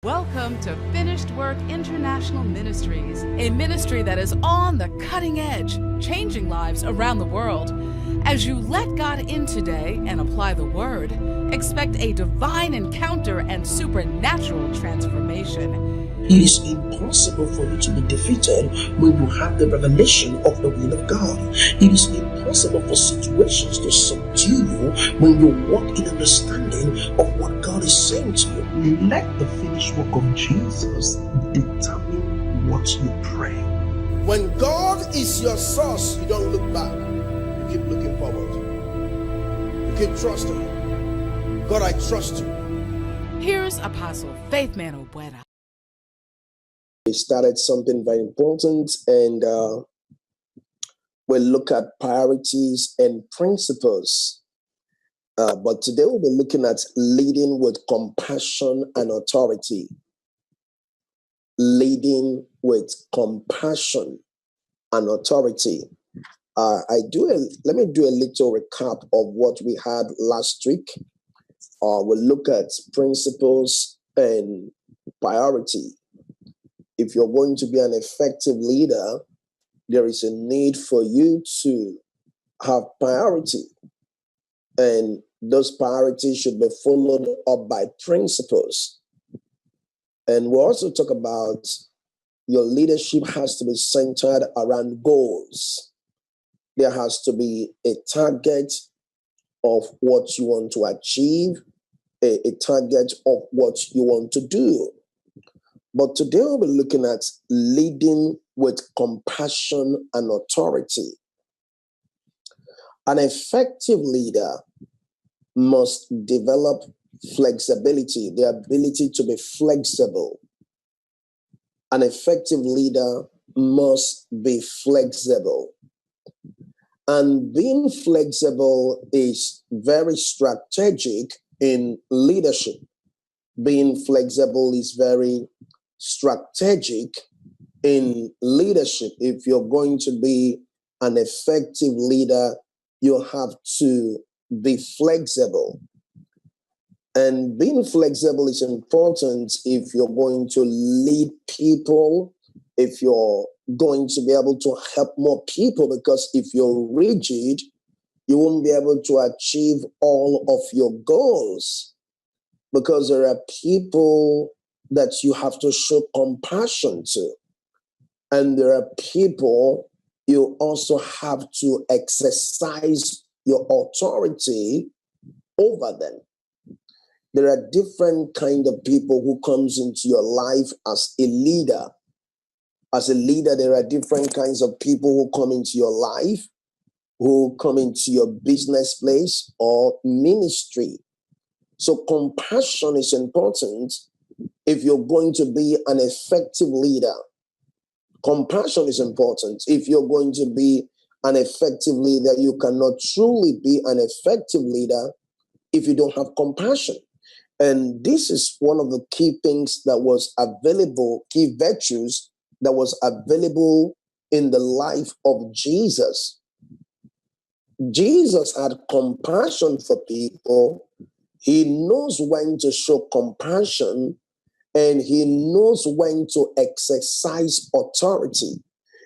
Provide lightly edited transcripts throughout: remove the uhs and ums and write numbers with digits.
Welcome to Finished Work International Ministries, a ministry that is on the cutting edge, changing lives around the world. As you let God in today and apply the word, expect a divine encounter and supernatural transformation. It is impossible for you to be defeated when you have the revelation of the will of God. It is impossible for situations to subdue you when you walk in understanding of what God is saying to you. Let the finished work of Jesus determine what you pray. When God is your source, you don't look back. You keep looking forward. You keep trusting. God, I trust you. Here's Apostle Faithman Ogboada. We started something very important, and we'll look at priorities and principles. But today we'll be looking at leading with compassion and authority. Leading with compassion and authority. Let me do a little recap of what we had last week. We'll look at principles and priority. If you're going to be an effective leader, there is a need for you to have priority. And those priorities should be followed up by principles. And we'll also talk about your leadership has to be centered around goals. There has to be a target of what you want to achieve, a target of what you want to do. But today we'll be looking at leading with compassion and authority. An effective leader must develop flexibility, the ability to be flexible. An effective leader must be flexible. And being flexible is very strategic in leadership. Being flexible is very strategic in leadership. If you're going to be an effective leader, you have to be flexible. And being flexible is important if you're going to lead people, if you're going to be able to help more people, because if you're rigid, you won't be able to achieve all of your goals, because there are people that you have to show compassion to. And there are people you also have to exercise your authority over them. There are different kind of people who comes into your life as a leader. As a leader, there are different kinds of people who come into your life, who come into your business place or ministry. So compassion is important if you're going to be an effective leader. Compassion is important. If you're going to be an effective leader, you cannot truly be an effective leader if you don't have compassion. And this is one of the key things that was available, key virtues that was available in the life of Jesus. Jesus had compassion for people. He knows when to show compassion, and he knows when to exercise authority.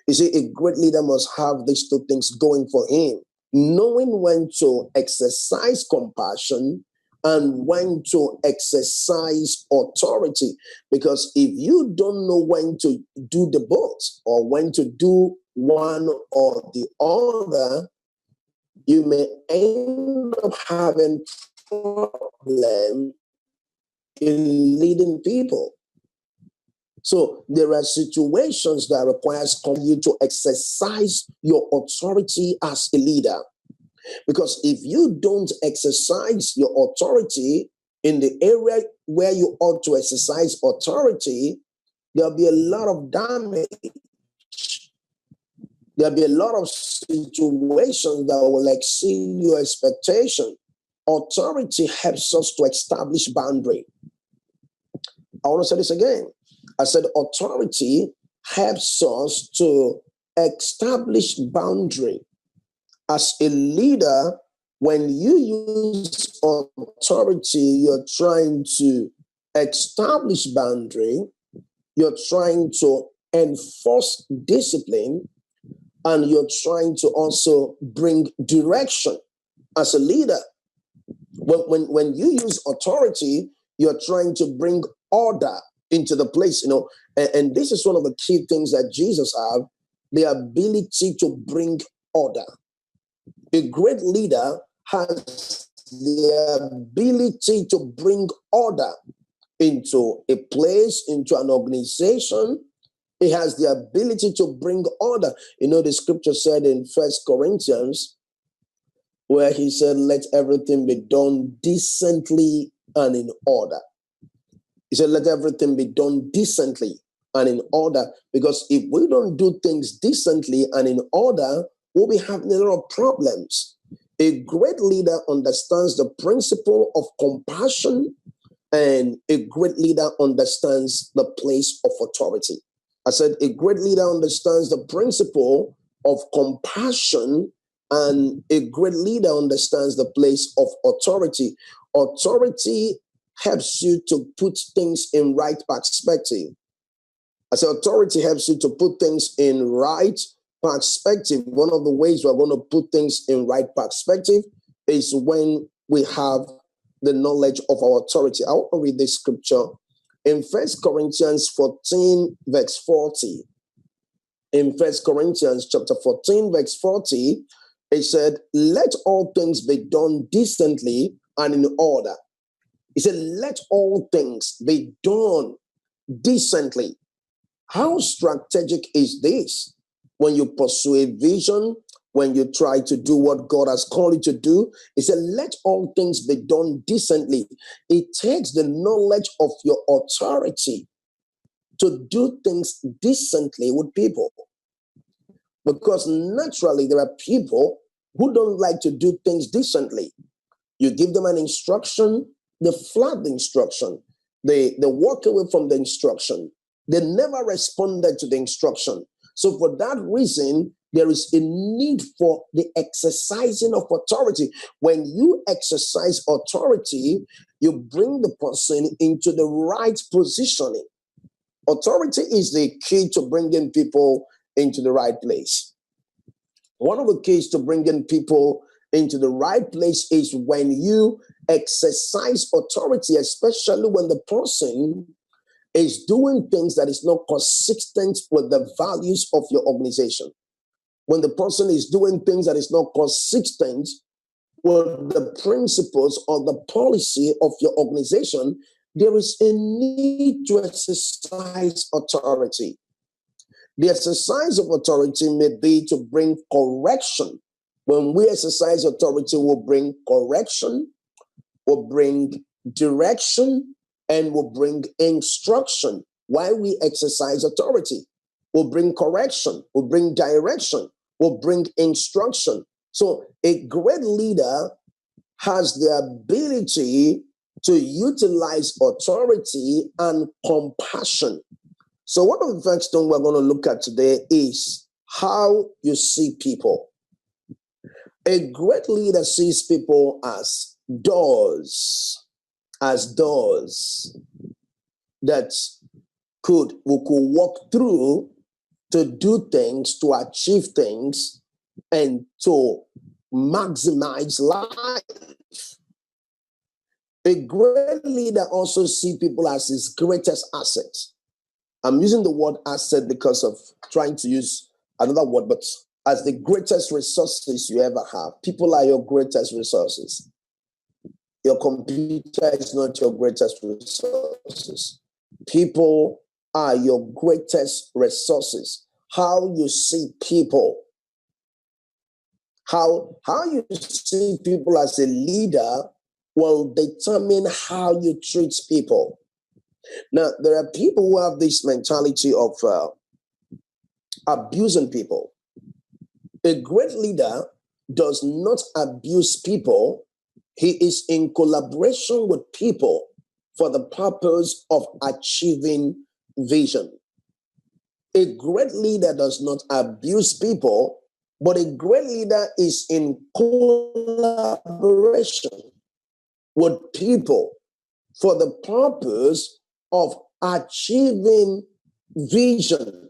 You see, a great leader must have these two things going for him: knowing when to exercise compassion and when to exercise authority. Because if you don't know when to do the both, or when to do one or the other, you may end up having problem in leading people. So there are situations that requires you to exercise your authority as a leader. Because if you don't exercise your authority in the area where you ought to exercise authority, there'll be a lot of damage. There'll be a lot of situations that will exceed your expectation. Authority helps us to establish boundary. I want to say this again. I said authority helps us to establish boundary. As a leader, when you use authority, you're trying to establish boundary, you're trying to enforce discipline, and you're trying to also bring direction as a leader. When you use authority, you're trying to bring order into the place, and this is one of the key things that Jesus have, the ability to bring order. A great leader has the ability to bring order into a place, into an organization. He has the ability to bring order. The scripture said in 1 Corinthians, where he said, let everything be done decently and in order. He said, let everything be done decently and in order, because if we don't do things decently and in order, we'll be having a lot of problems. A great leader understands the principle of compassion, and a great leader understands the place of authority. I said a great leader understands the principle of compassion, and a great leader understands the place of authority. Authority helps you to put things in right perspective. I said authority helps you to put things in right perspective. One of the ways we're going to put things in right perspective is when we have the knowledge of our authority. I want to read this scripture in 1 Corinthians 14, verse 40. In 1 Corinthians chapter 14, verse 40, it said, let all things be done decently and in order. He said, let all things be done decently. How strategic is this? When you pursue a vision, when you try to do what God has called you to do, he said, let all things be done decently. It takes the knowledge of your authority to do things decently with people. Because naturally, there are people who don't like to do things decently. You give them an instruction, they flood the instruction. They walk away from the instruction. They never responded to the instruction. So for that reason, there is a need for the exercising of authority. When you exercise authority, you bring the person into the right positioning. Authority is the key to bringing people into the right place. One of the keys to bringing people into the right place is when you exercise authority, especially when the person is doing things that is not consistent with the values of your organization. When the person is doing things that is not consistent with the principles or the policy of your organization, there is a need to exercise authority. The exercise of authority may be to bring correction. When we exercise authority, we'll bring correction, we'll bring direction, and we'll bring instruction. While we exercise authority, we'll bring correction, we'll bring direction, we'll bring instruction. So a great leader has the ability to utilize authority and compassion. So one of the first things we're going to look at today is how you see people. A great leader sees people as doors that we could walk through to do things, to achieve things, and to maximize life. A great leader also sees people as his greatest asset. I'm using the word asset because of trying to use another word, but as the greatest resources you ever have. People are your greatest resources. Your computer is not your greatest resources. People are your greatest resources. How you see people, how you see people as a leader will determine how you treat people. Now, there are people who have this mentality of abusing people. A great leader does not abuse people. He is in collaboration with people for the purpose of achieving vision. A great leader does not abuse people, but a great leader is in collaboration with people for the purpose of achieving vision.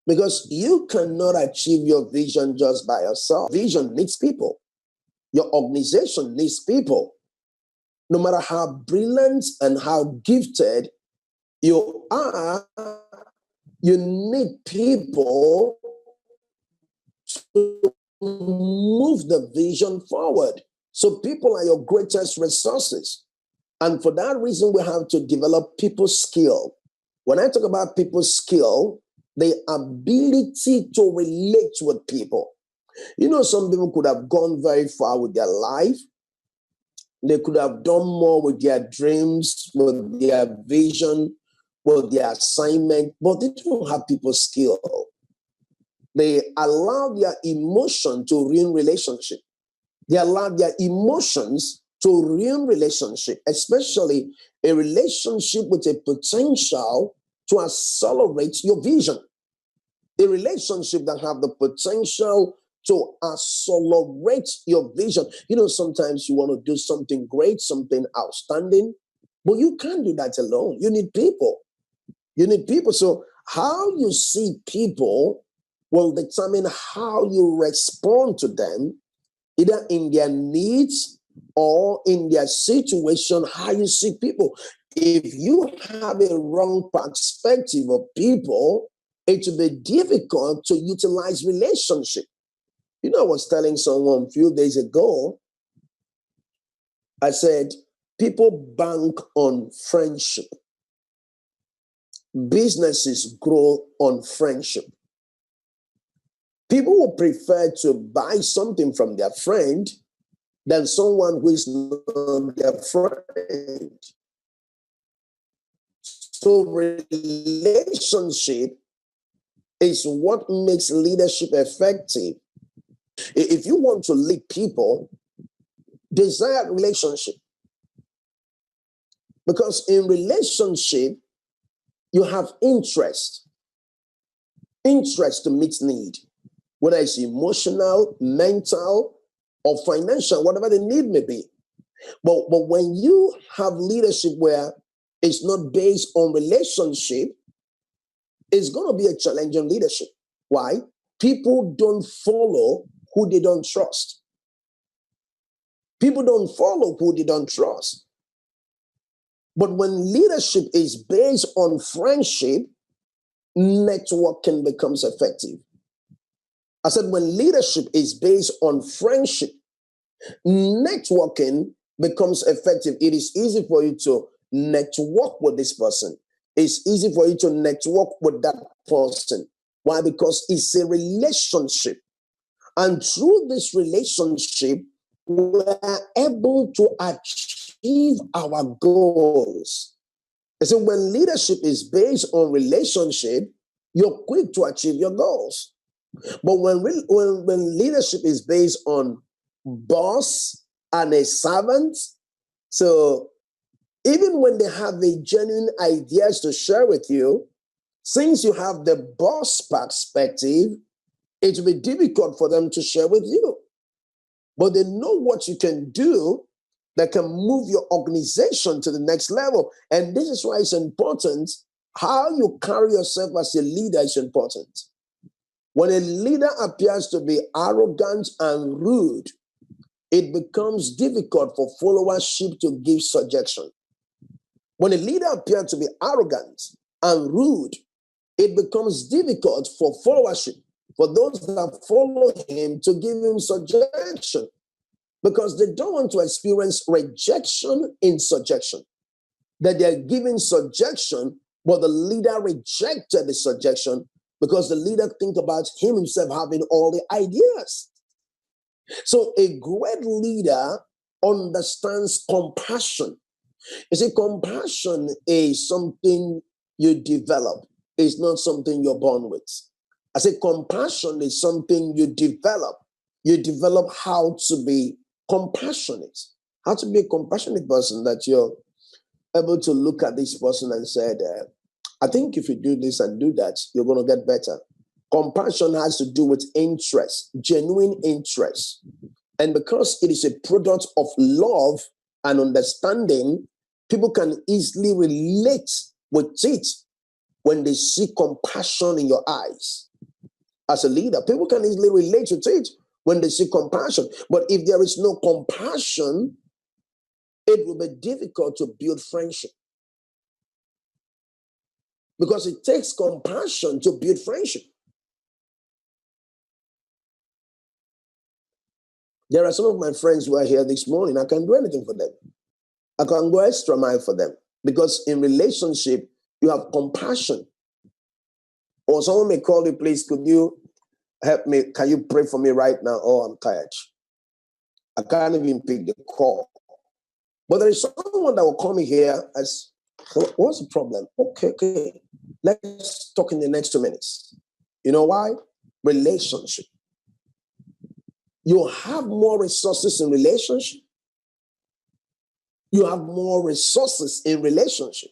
Because you cannot achieve your vision just by yourself. Vision needs people. Your organization needs people. No matter how brilliant and how gifted you are, you need people to move the vision forward. So people are your greatest resources. And for that reason, we have to develop people's skill. When I talk about people's skill, the ability to relate with people. You know, some people could have gone very far with their life. They could have done more with their dreams, with their vision, with their assignment, but they don't have people's skill. They allow their emotion to ruin relationship. They allow their emotions to ruin relationship, especially a relationship with a potential to accelerate your vision. A relationship that have the potential to accelerate your vision. You know, sometimes you want to do something great, something outstanding, but you can't do that alone. You need people. You need people. So how you see people will determine how you respond to them, either in their needs or in their situation, how you see people. If you have a wrong perspective of people, it will be difficult to utilize relationship. You know, I was telling someone a few days ago, I said, people bank on friendship. Businesses grow on friendship. People will prefer to buy something from their friend than someone who is not their friend. So relationship is what makes leadership effective. If you want to lead people, desire relationship. Because in relationship, you have interest to meet need, whether it's emotional, mental, or financial, whatever the need may be. But when you have leadership where it's not based on relationship, it's going to be a challenging leadership. Why? People don't follow who they don't trust. People don't follow who they don't trust. But when leadership is based on friendship, networking becomes effective. I said, when leadership is based on friendship, networking becomes effective. It is easy for you to network with this person. It's easy for you to network with that person. Why? Because it's a relationship. And through this relationship, we're able to achieve our goals. And so when leadership is based on relationship, you're quick to achieve your goals. But when leadership is based on boss and a servant, so even when they have a genuine ideas to share with you, since you have the boss perspective, it will be difficult for them to share with you. But they know what you can do that can move your organization to the next level. And this is why it's important. How you carry yourself as a leader is important. When a leader appears to be arrogant and rude, it becomes difficult for followership to give subjection. When a leader appears to be arrogant and rude, it becomes difficult for followership, for those that follow him, to give him subjection, because they don't want to experience rejection in subjection. That they're giving subjection, but the leader rejected the subjection because the leader think about himself having all the ideas. So a great leader understands compassion. You see, compassion is something you develop. It's not something you're born with. I say compassion is something you develop. You develop how to be compassionate. How to be a compassionate person, that you're able to look at this person and say, I think if you do this and do that, you're going to get better. Compassion has to do with interest, genuine interest. And because it is a product of love and understanding, People can easily relate with it when they see compassion in your eyes. As a leader, people can easily relate with it when they see compassion. But if there is no compassion, it will be difficult to build friendship. Because it takes compassion to build friendship. There are some of my friends who are here this morning. I can't do anything for them. I can go extra mile for them. Because in relationship, you have compassion. Or someone may call you, please, could you help me? Can you pray for me right now? Oh, I'm tired. I can't even pick the call. But there is someone that will call me here as, what's the problem? Okay. Let's talk in the next 2 minutes. You know why? Relationship. You have more resources in relationship. You have more resources in relationship.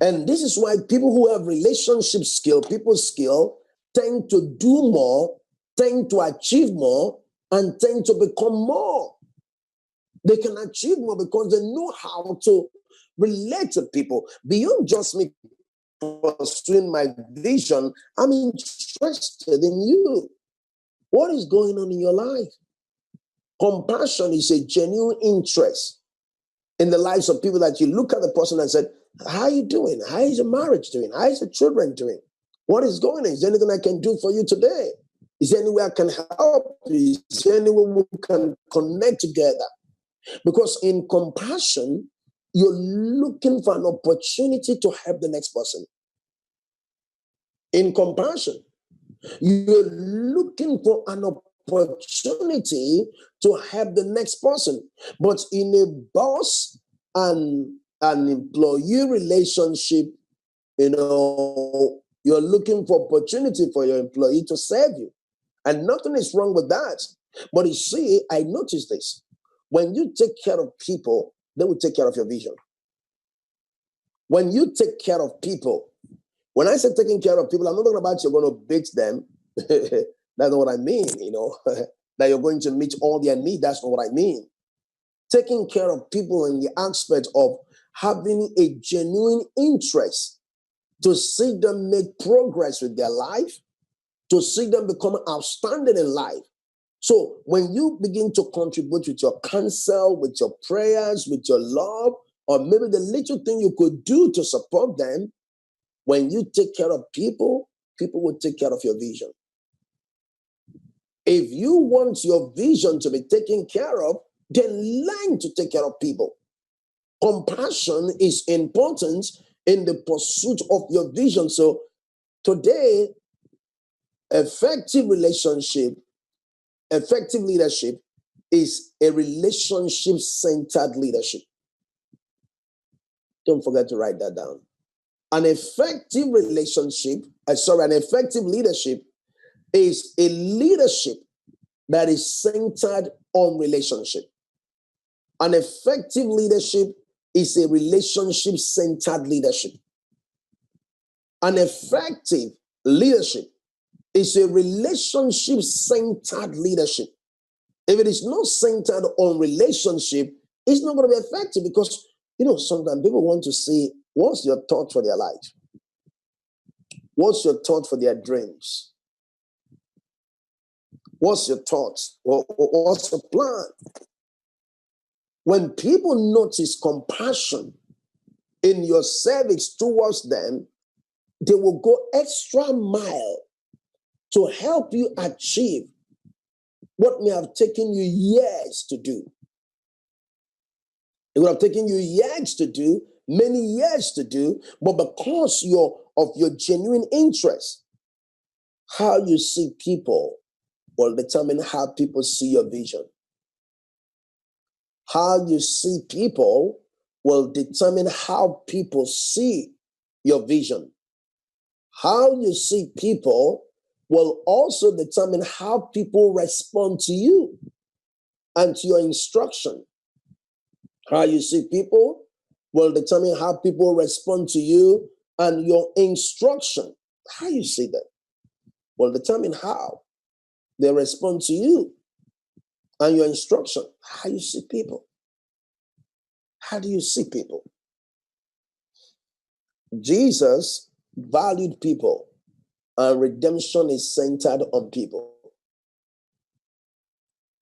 And this is why people who have relationship skill, people skill, tend to do more, tend to achieve more, and tend to become more. They can achieve more because they know how to relate to people. Beyond just me pursuing my vision, I'm interested in you. What is going on in your life? Compassion is a genuine interest in the lives of people that you look at the person and said, how are you doing? How is your marriage doing? How is your children doing? What is going on? Is there anything I can do for you today? Is there any way I can help you? Is there any way we can connect together? Because in compassion, you're looking for an opportunity to help the next person. In compassion, you're looking for an opportunity to help the next person. But in a boss and an employee relationship, you're looking for opportunity for your employee to serve you. And nothing is wrong with that. But you see, I noticed this. When you take care of people, they will take care of your vision. When you take care of people, when I say taking care of people, I'm not talking about you're going to beat them. That's not what I mean, that you're going to meet all their needs. That's not what I mean. Taking care of people in the aspect of having a genuine interest to see them make progress with their life, to see them become outstanding in life. So when you begin to contribute with your counsel, with your prayers, with your love, or maybe the little thing you could do to support them, when you take care of people, people will take care of your vision. If you want your vision to be taken care of, then learn to take care of people. Compassion is important in the pursuit of your vision. So today, effective leadership is a relationship-centered leadership. Don't forget to write that down. An effective leadership is a leadership that is centered on relationship. An effective leadership is a relationship-centered leadership. An effective leadership is a relationship-centered leadership. If it is not centered on relationship, it's not going to be effective because, sometimes people want to see, what's your thought for their life? What's your thought for their dreams? What's your thoughts? What's the plan? When people notice compassion in your service towards them, they will go extra mile to help you achieve what may have taken you years to do. It would have taken you years to do, many years to do, but because of your genuine interest, how you see people will determine how people see your vision. How you see people will determine how people see your vision. How you see people will also determine how people respond to you and to your instruction. How you see people will determine how people respond to you and your instruction. How you see them will determine how they respond to you and your instruction. How you see people. How do you see people? Jesus valued people, and redemption is centered on people.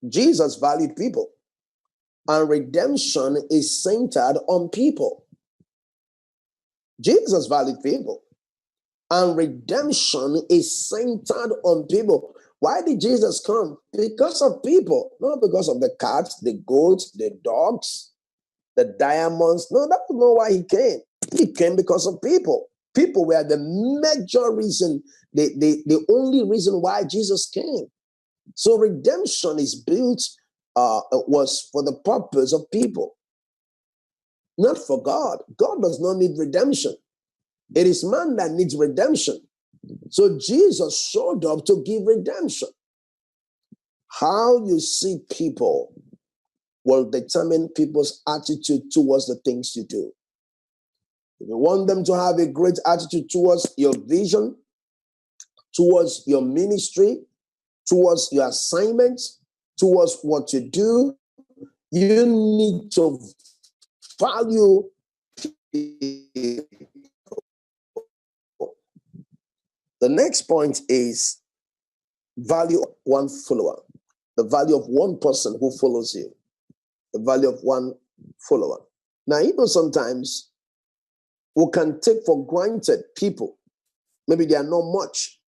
Jesus valued people, and redemption is centered on people. Jesus valued people, and redemption is centered on people. Why did Jesus come? Because of people, not because of the cats, the goats, the dogs, the diamonds. No, that was not why he came. He came because of people. People were the major reason, the only reason why Jesus came. So redemption is built, was for the purpose of people, not for God. God does not need redemption. It is man that needs redemption. So Jesus showed up to give redemption. How you see people will determine people's attitude towards the things you do. If you want them to have a great attitude towards your vision, towards your ministry, towards your assignments, towards what you do, you need to value people. The next point is value of one follower, the value of one person who follows you, the value of one follower. Now, sometimes we can take for granted people. Maybe they are not much.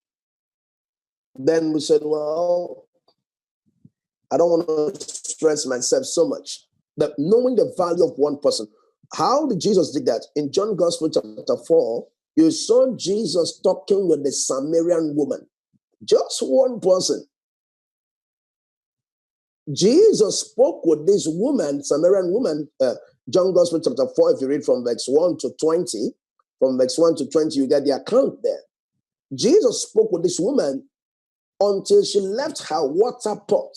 Then we said, well, I don't want to stress myself so much. But knowing the value of one person, how did Jesus do that? In John Gospel chapter 4, you saw Jesus talking with the Samaritan woman. Just one person. Jesus spoke with this woman, Samaritan woman, John Gospel chapter 4, if you read from verse 1 to 20, from verse 1 to 20, you get the account there. Jesus spoke with this woman until she left her water pot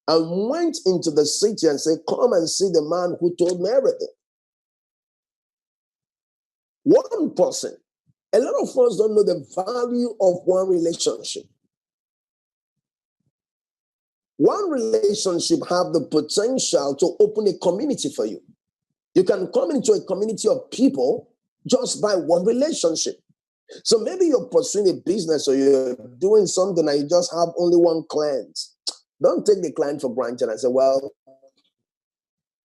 and went into the city and said, come and see the man who told me everything. One person. A lot of us don't know the value of one relationship. One relationship have the potential to open a community for you. You can come into a community of people just by one relationship. So maybe you're pursuing a business or you're doing something and you just have only one client. Don't take the client for granted and say, well,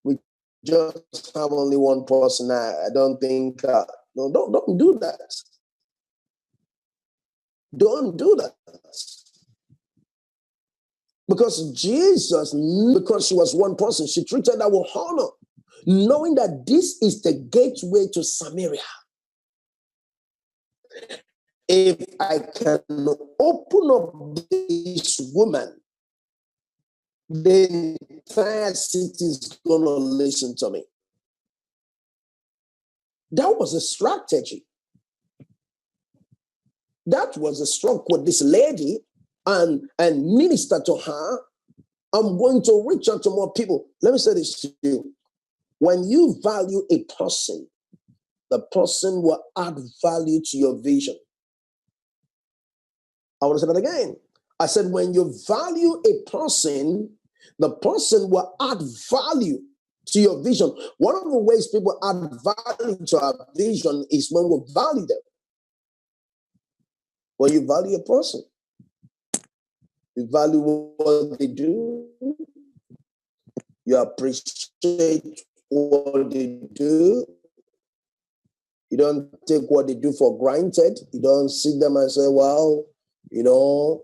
we just have only one person. I don't think, no, don't do that. Don't do that. Because Jesus, because she was one person, she treated her with honor, knowing that this is the gateway to Samaria. If I can open up this woman, the entire city is going to listen to me. That was a strategy. That was a stroke with this lady and minister to her. I'm going to reach out to more people. Let me say this to you. When you value a person, the person will add value to your vision. I want to say that again. I said, when you value a person, the person will add value to your vision. One of the ways people add value to our vision is when we value them. When you value a person, you value what they do, you appreciate what they do. You don't take what they do for granted. You don't see them and say, well, you're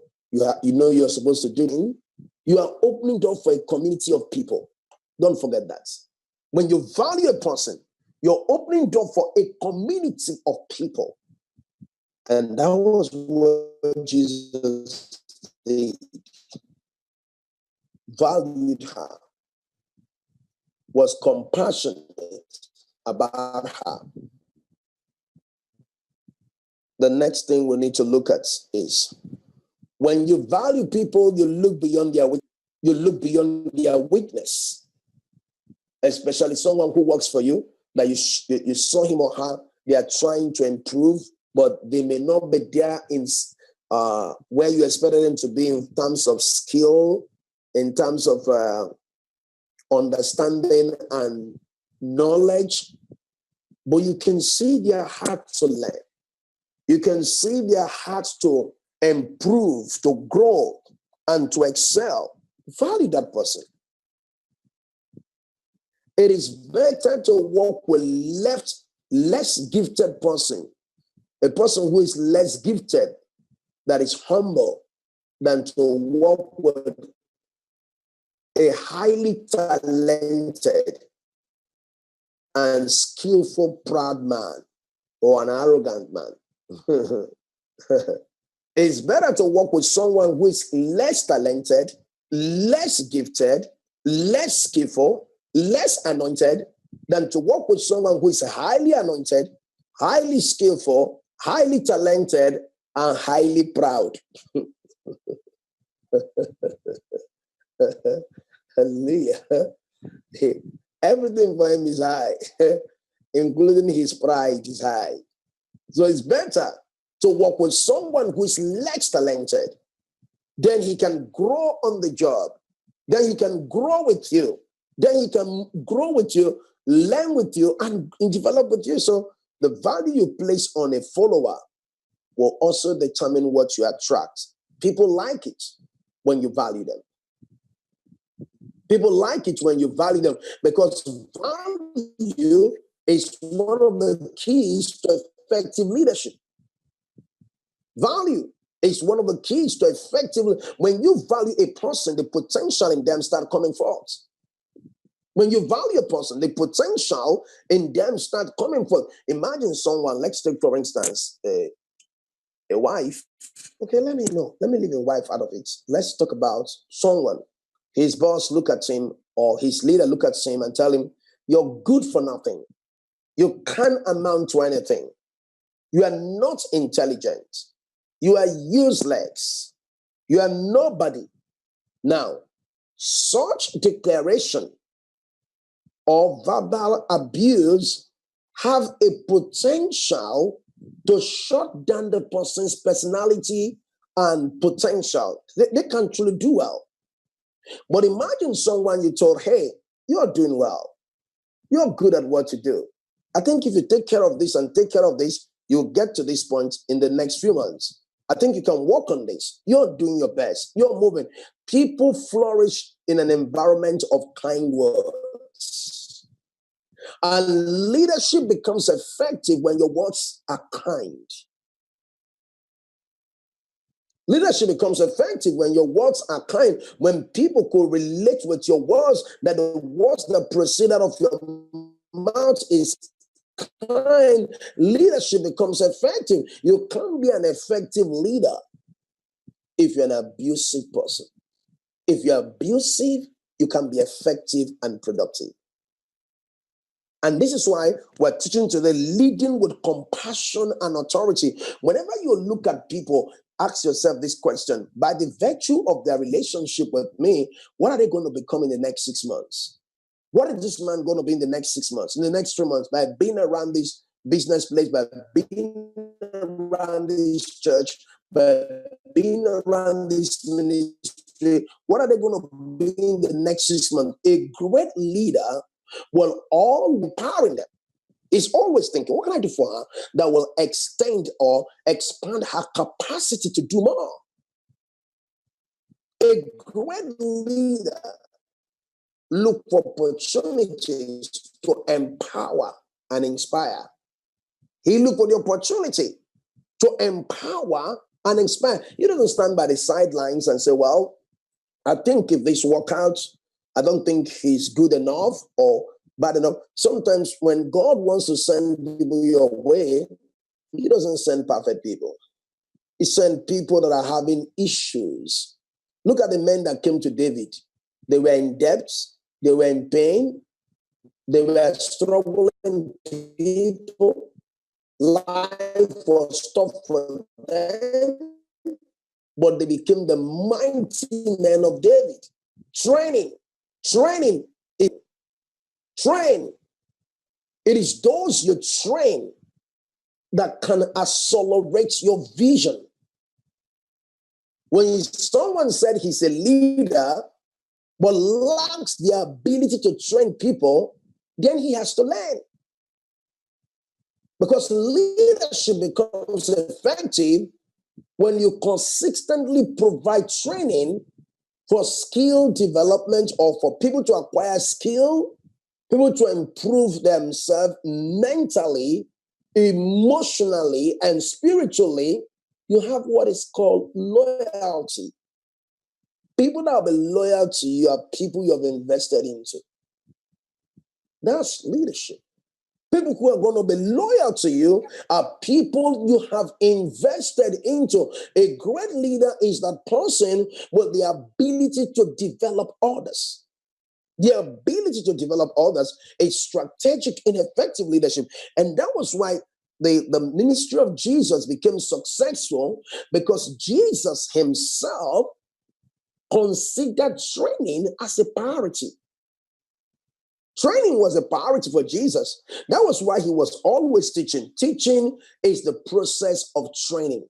supposed to do it. You are opening door for a community of people. Don't forget that. When you value a person, you're opening door for a community of people. And that was what Jesus did. Valued her, was compassionate about her. The next thing we need to look at is when you value people, you look beyond their weakness. Especially someone who works for you, that you saw him or her, they are trying to improve, but they may not be there in where you expected them to be in terms of skill, in terms of understanding and knowledge, but you can see their heart to learn. You can see their heart to improve, to grow, and to excel. Value that person. It is better to work with less gifted person, a person who is less gifted, that is humble, than to work with a highly talented and skillful proud man or an arrogant man. It's better to work with someone who is less talented, less gifted, less skillful, less anointed, than to work with someone who is highly anointed, highly skillful, highly talented, and highly proud. Hallelujah. Everything for him is high, including his pride is high. So it's better to work with someone who is less talented. Then he can grow on the job. Then he can grow with you. Then he can grow with you, learn with you, and develop with you. So the value you place on a follower will also determine what you attract. People like it when you value them. People like it when you value them, because value is one of the keys to effective leadership. Value is one of the keys to effectively. When you value a person, the potential in them start coming forth. When you value a person, the potential in them start coming forth. Imagine someone, let's take, for instance, a wife. Okay, let me leave a wife out of it. Let's talk about someone. His boss look at him, or his leader look at him and tell him, you're good for nothing. You can't amount to anything. You are not intelligent. You are useless. You are nobody. Now, such declaration or verbal abuse have a potential to shut down the person's personality and potential. They can truly do well. But imagine someone you told, hey, you're doing well. You're good at what you do. I think if you take care of this and take care of this, you'll get to this point in the next few months. I think you can work on this. You're doing your best. You're moving. People flourish in an environment of kind words. And leadership becomes effective when your words are kind. Leadership becomes effective when your words are kind, when people could relate with your words, that the words that proceed out of your mouth is kind. Leadership becomes effective. You can't be an effective leader if you're an abusive person. If you're abusive, you can be effective and productive. And this is why we're teaching today, leading with compassion and authority. Whenever you look at people, ask yourself this question: by the virtue of their relationship with me, what are they going to become in the next 6 months? What is this man going to be in the next 6 months, in the next 3 months, by being around this business place, by being around this church, by being around this ministry? What are they going to be in the next 6 months? A great leader will all empowering them. Is always thinking, what can I do for her that will extend or expand her capacity to do more? A great leader look for opportunities to empower and inspire. He look for the opportunity to empower and inspire. You don't stand by the sidelines and say, well, I think if this works out, I don't think he's good enough or bad enough. Sometimes when God wants to send people your way, he doesn't send perfect people. He sends people that are having issues. Look at the men that came to David. They were in debt. They were in pain. They were struggling people. Life was tough for them. But they became the mighty men of David. Training. Train. It is those you train that can accelerate your vision. When someone said he's a leader, but lacks the ability to train people, then he has to learn. Because leadership becomes effective when you consistently provide training for skill development or for people to acquire skill, people to improve themselves mentally, emotionally, and spiritually. You have what is called loyalty. People that will be loyal to you are people you have invested into. That's leadership. People who are going to be loyal to you are people you have invested into. A great leader is that person with the ability to develop others. The ability to develop others is strategic and effective leadership. And that was why the ministry of Jesus became successful, because Jesus himself considered training as a priority. Training was a priority for Jesus. That was why he was always teaching. Teaching is the process of training.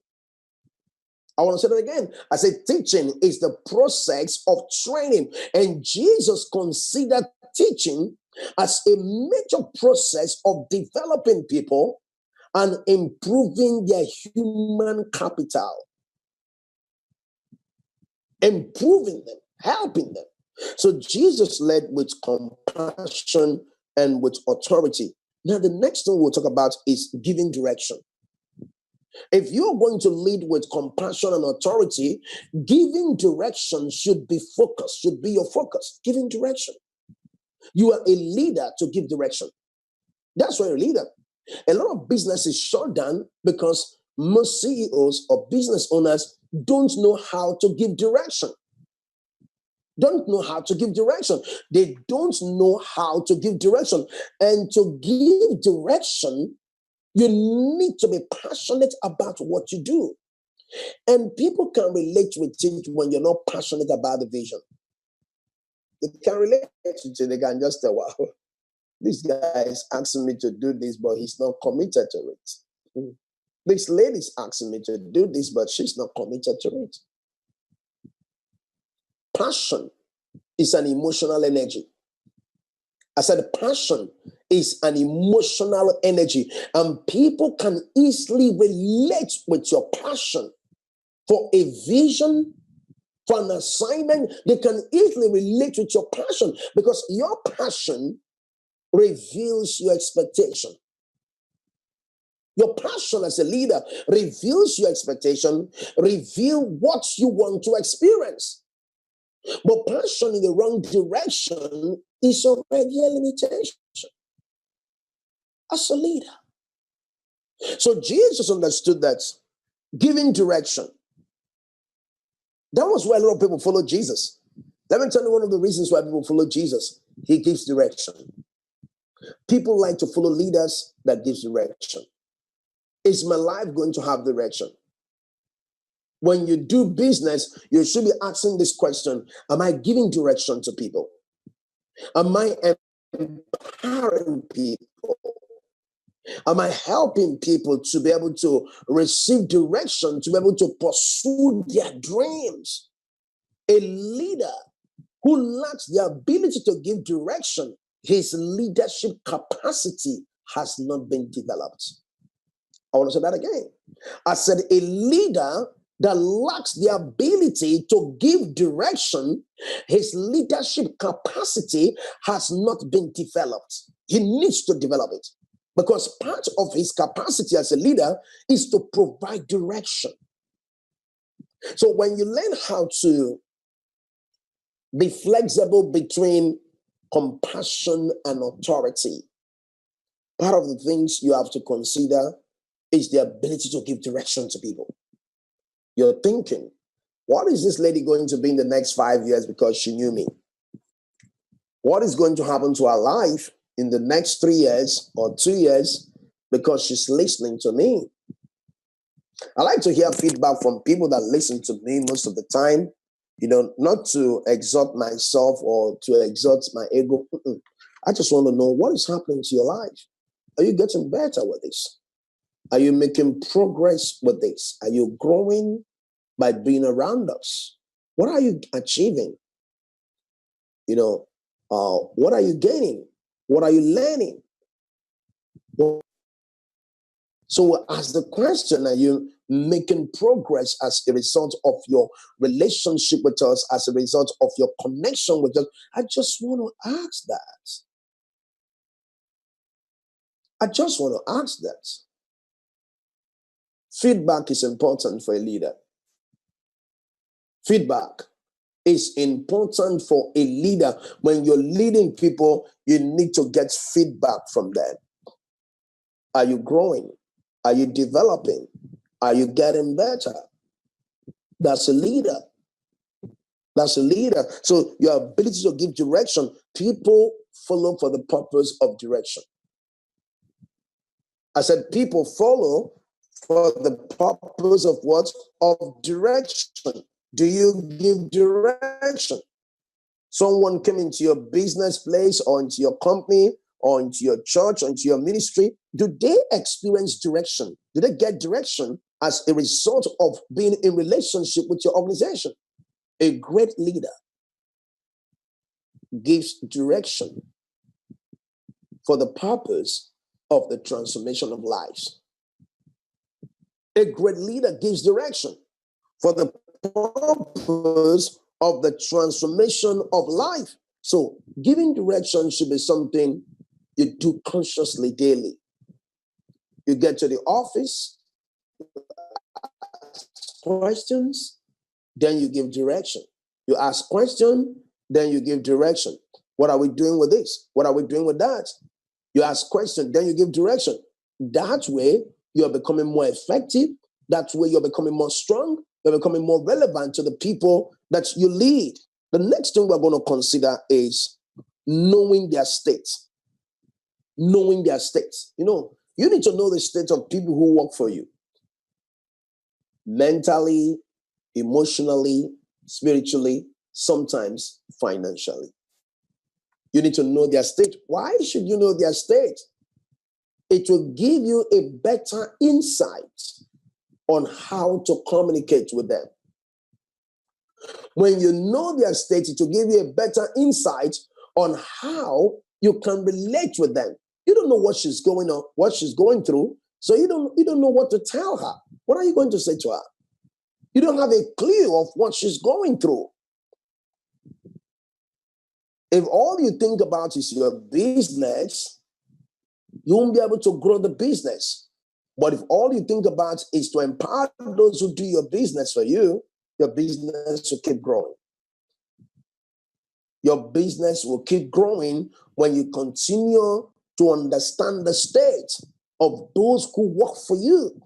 I want to say that again. I said teaching is the process of training. And Jesus considered teaching as a major process of developing people and improving their human capital. Improving them, helping them. So Jesus led with compassion and with authority. Now, the next thing we'll talk about is giving direction. If you're going to lead with compassion and authority, giving direction should be focused, should be your focus. Giving direction. You are a leader to give direction. That's why you're a leader. A lot of businesses shut down because most CEOs or business owners don't know how to give direction. Don't know how to give direction. They don't know how to give direction. And to give direction, you need to be passionate about what you do. And people can relate with it when you're not passionate about the vision. They can relate to it. They can just say, wow, this guy is asking me to do this, but he's not committed to it. This lady's asking me to do this, but she's not committed to it. Passion is an emotional energy. I said passion is an emotional energy, and people can easily relate with your passion for a vision, for an assignment. They can easily relate with your passion because your passion reveals your expectation. Your passion as a leader reveals your expectation, reveal what you want to experience. But passion in the wrong direction is already a limitation as a leader. So Jesus understood that giving direction, that was why a lot of people follow Jesus. Let me tell you one of the reasons why people follow Jesus. He gives direction. People like to follow leaders that gives direction. Is my life going to have direction? When you do business, you should be asking this question: am I giving direction to people? Am I empowering people? Am I helping people to be able to receive direction, to be able to pursue their dreams? A leader who lacks the ability to give direction, his leadership capacity has not been developed. I want to say that again. I said a leader that lacks the ability to give direction, his leadership capacity has not been developed. He needs to develop it, because part of his capacity as a leader is to provide direction. So when you learn how to be flexible between compassion and authority, part of the things you have to consider is the ability to give direction to people. You're thinking, what is this lady going to be in the next 5 years because she knew me? What is going to happen to her life in the next 3 years or 2 years because she's listening to me? I like to hear feedback from people that listen to me most of the time, not to exalt myself or to exalt my ego. I just want to know what is happening to your life. Are you getting better with this? Are you making progress with this? Are you growing by being around us? What are you achieving? What are you gaining? What are you learning? So we'll ask the question, are you making progress as a result of your relationship with us, as a result of your connection with us? I just want to ask that. I just want to ask that. Feedback is important for a leader. Feedback is important for a leader. When you're leading people, you need to get feedback from them. Are you growing? Are you developing? Are you getting better? That's a leader. That's a leader. So your ability to give direction, people follow for the purpose of direction. I said people follow for the purpose of what? Of direction. Do you give direction? Someone came into your business place or into your company or into your church or into your ministry. Do they experience direction? Do they get direction as a result of being in relationship with your organization? A great leader gives direction for the purpose of the transformation of lives. A great leader gives direction for the purpose of the transformation of life. So giving direction should be something you do consciously daily. You get to the office, ask questions, then you give direction. You ask questions, then you give direction. What are we doing with this? What are we doing with that? You ask questions, then you give direction. That way, you're becoming more effective. That way, you're becoming more strong. You're becoming more relevant to the people that you lead. The next thing we're going to consider is knowing their state. Knowing their state. You need to know the state of people who work for you. Mentally, emotionally, spiritually, sometimes financially. You need to know their state. Why should you know their state? It will give you a better insight on how to communicate with them. When you know their state, it will give you a better insight on how you can relate with them. You don't know what she's going on, what she's going through, so you don't know what to tell her. What are you going to say to her? You don't have a clue of what she's going through. If all you think about is your business, you won't be able to grow the business. But if all you think about is to empower those who do your business for you, your business will keep growing. Your business will keep growing when you continue to understand the state of those who work for you.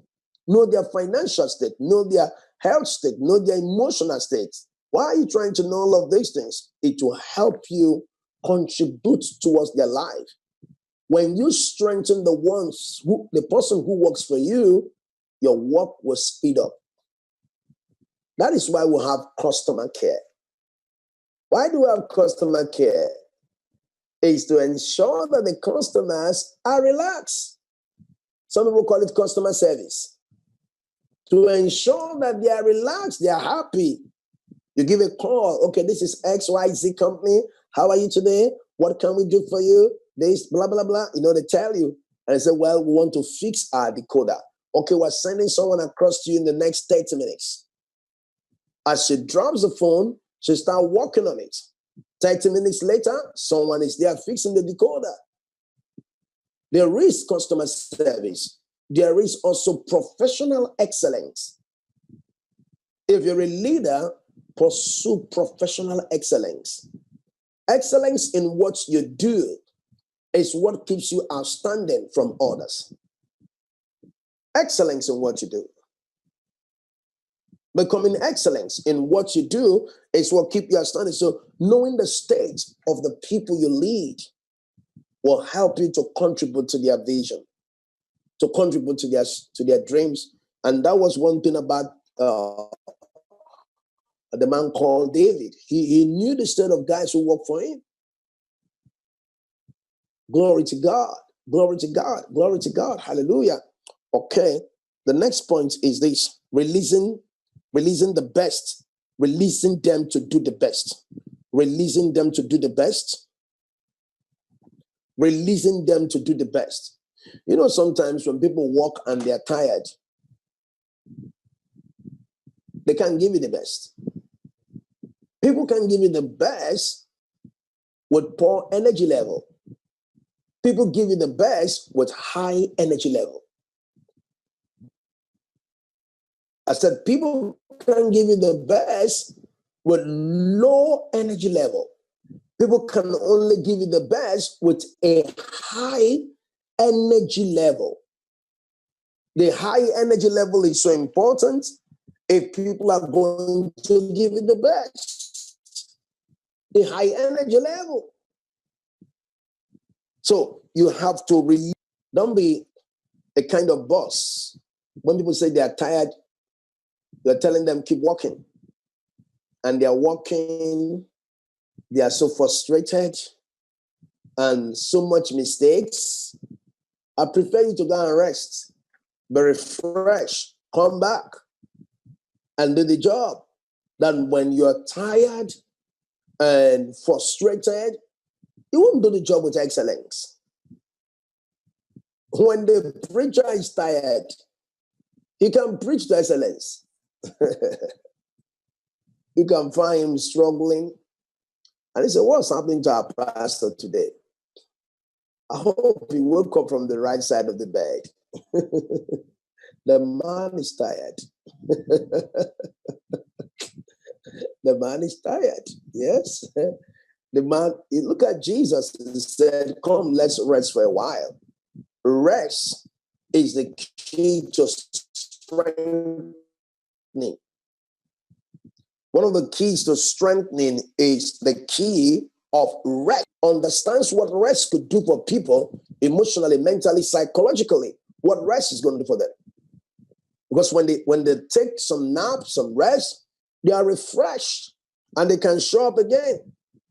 Know their financial state, know their health state, know their emotional state. Why are you trying to know all of these things? It will help you contribute towards their life. When you strengthen the person who works for you, your work will speed up. That is why we have customer care. Why do we have customer care? It's to ensure that the customers are relaxed. Some people call it customer service. To ensure that they are relaxed, they are happy. You give a call. Okay, this is XYZ company. How are you today? What can we do for you? This, blah, blah, blah. They tell you. And they say, well, we want to fix our decoder. Okay, we're sending someone across to you in the next 30 minutes. As she drops the phone, she starts working on it. 30 minutes later, someone is there fixing the decoder. There is customer service. There is also professional excellence. If you're a leader, pursue professional excellence. Excellence in what you do is what keeps you outstanding from others. Excellence in what you do. Becoming excellence in what you do is what keeps you outstanding. So knowing the state of the people you lead will help you to contribute to their vision, to contribute to their dreams. And that was one thing about the man called David. He knew the state of guys who worked for him. Glory to God. Glory to God. Glory to God. Hallelujah. Okay. The next point is this: releasing the best, releasing them to do the best, releasing them to do the best. releasing them to do the best. You know, sometimes when people walk and they're tired, they can't give you the best. People can give you the best with poor energy level. People give you the best with high energy level. I said, people can give you the best with low energy level. People can only give you the best with a high energy level. The high energy level is so important if people are going to give you the best. The high energy level. So you have to really, don't be a kind of boss. When people say they are tired, you're telling them keep walking. And they're walking, they are so frustrated and so much mistakes. I prefer you to go and rest, be refreshed, come back and do the job. Than when you're tired and frustrated, you won't do the job with excellence. When the preacher is tired, he can preach to excellence. You can find him struggling. And he said, what's happening to our pastor today? I hope he woke up from the right side of the bed. The man is tired. The man is tired. Yes. The man, look at Jesus and said, come, let's rest for a while. Rest is the key to strengthening. One of the keys to strengthening is the key of rest. Understands what rest could do for people emotionally, mentally, psychologically. What rest is going to do for them. Because when they take some nap, some rest, they are refreshed and they can show up again.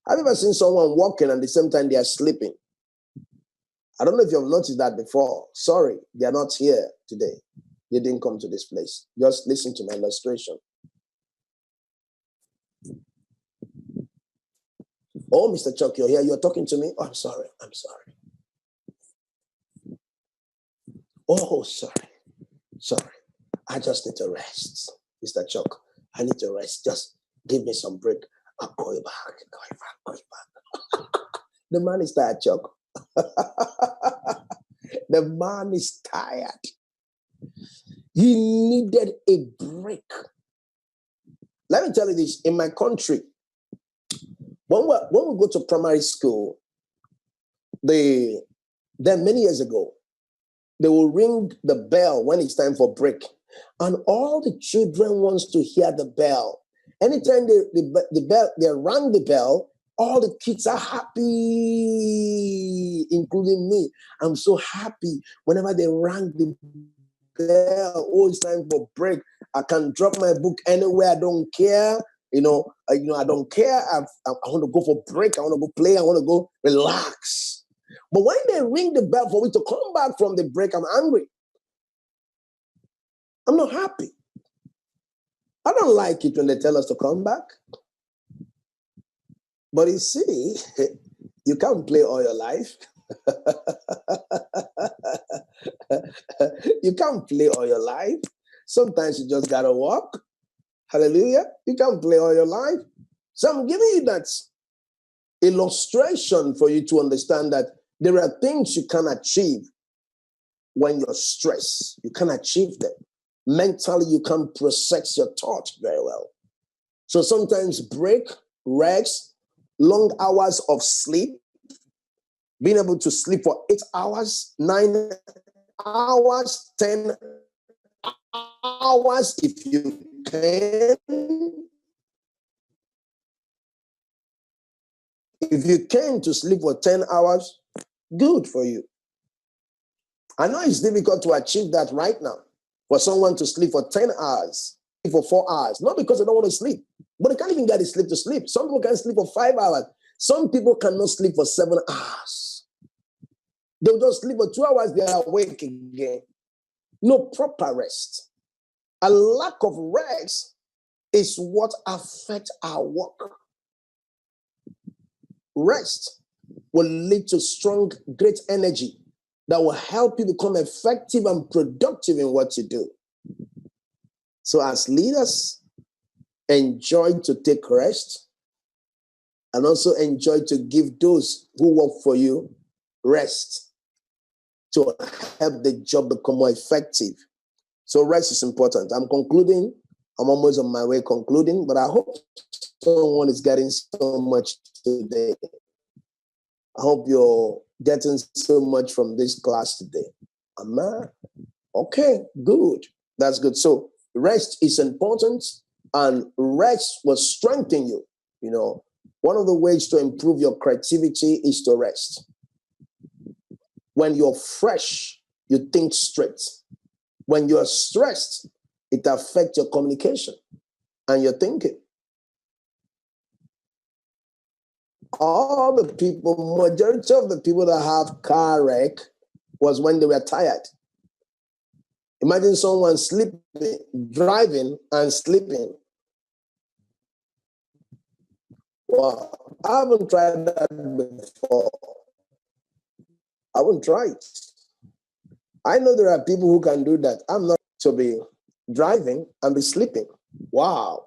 Have you ever seen someone walking and at the same time they are sleeping? I don't know if you've noticed that before. Sorry, they are not here today. They didn't come to this place. Just listen to my illustration. Oh, Mr. Chuck, you're here. You're talking to me? Oh, I'm sorry. I'm sorry. Oh, sorry. Sorry. I just need to rest. Mr. Chuck, I need to rest. Just give me some break. I'll call you back. Call you back. The man is tired, Chuck. The man is tired. He needed a break. Let me tell you this. In my country, when we go to primary school, then many years ago, they will ring the bell when it's time for break. And all the children wants to hear the bell. Anytime they rang the bell, all the kids are happy, including me. I'm so happy whenever they rang the bell. Oh, it's time for break. I can drop my book anywhere. I don't care. I don't care. I want to go for break. I want to go play. I want to go relax. But when they ring the bell for me to come back from the break, I'm angry. I'm not happy. I don't like it when they tell us to come back. But you see, you can't play all your life. You can't play all your life. Sometimes you just got to walk. Hallelujah. You can't play all your life. So I'm giving you that illustration for you to understand that there are things you can achieve when you're stressed. You can achieve them. Mentally, you can process your thoughts very well. So sometimes break, rest, long hours of sleep, being able to sleep for 8 hours, 9 hours, 10 hours if you can. If you can to sleep for 10 hours, good for you. I know it's difficult to achieve that right now. For someone to sleep for 10 hours, for 4 hours, not because they don't want to sleep, but they can't even get the sleep to sleep. Some people can sleep for 5 hours. Some people cannot sleep for 7 hours. They'll just sleep for 2 hours, they are awake again. No proper rest. A lack of rest is what affects our work. Rest. will lead to strong, great energy that will help you become effective and productive in what you do. So as leaders, enjoy to take rest and also enjoy to give those who work for you rest to help the job become more effective. So rest is important. I'm concluding. I'm almost on my way concluding, but I hope someone is getting so much today. I hope you're getting so much from this class today. Amen. Okay, good. That's good. So rest is important, and rest will strengthen you. You know, one of the ways to improve your creativity is to rest. When you're fresh, you think straight. When you're stressed, it affects your communication and your thinking. All the people, majority of the people that have car wreck was when they were tired. Imagine someone sleeping, driving and sleeping. Wow, I haven't tried that before. I wouldn't try it. I know there are people who can do that. I'm not to be driving and be sleeping. Wow.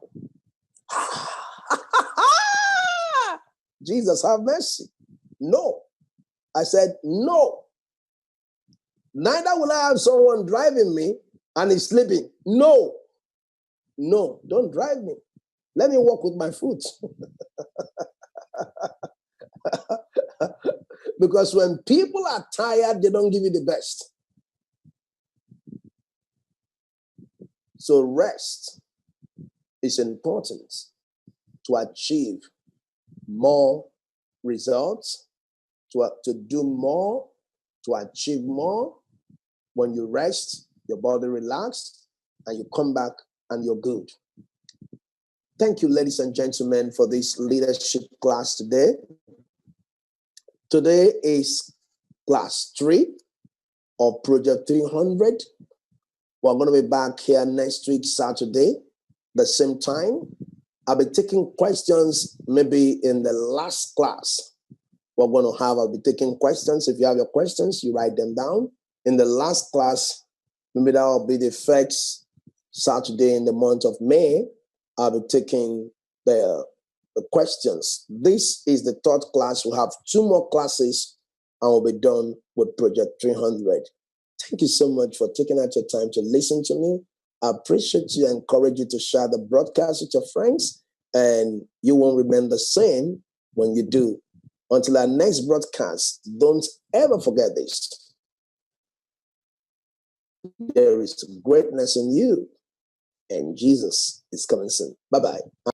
Jesus, have mercy. No. I said, no. Neither will I have someone driving me and he's sleeping. No. No, don't drive me. Let me walk with my foot. Because when people are tired, they don't give you the best. So rest is important to achieve more results, to do more, to achieve more. When you rest, your body relaxes, and you come back and you're good. Thank you, ladies and gentlemen, for this leadership class today. Today is class 3 of Project 300. We're going to be back here next week, Saturday, the same time. I'll be taking questions maybe in the last class. I'll be taking questions. If you have your questions, you write them down. In the last class, maybe that will be the first Saturday in the month of May. I'll be taking the questions. This is the 3rd class. We'll have 2 more classes and we'll be done with Project 300. Thank you so much for taking out your time to listen to me. I appreciate you and encourage you to share the broadcast with your friends, and you won't remain the same when you do. Until our next broadcast, don't ever forget this. There is greatness in you, and Jesus is coming soon. Bye-bye.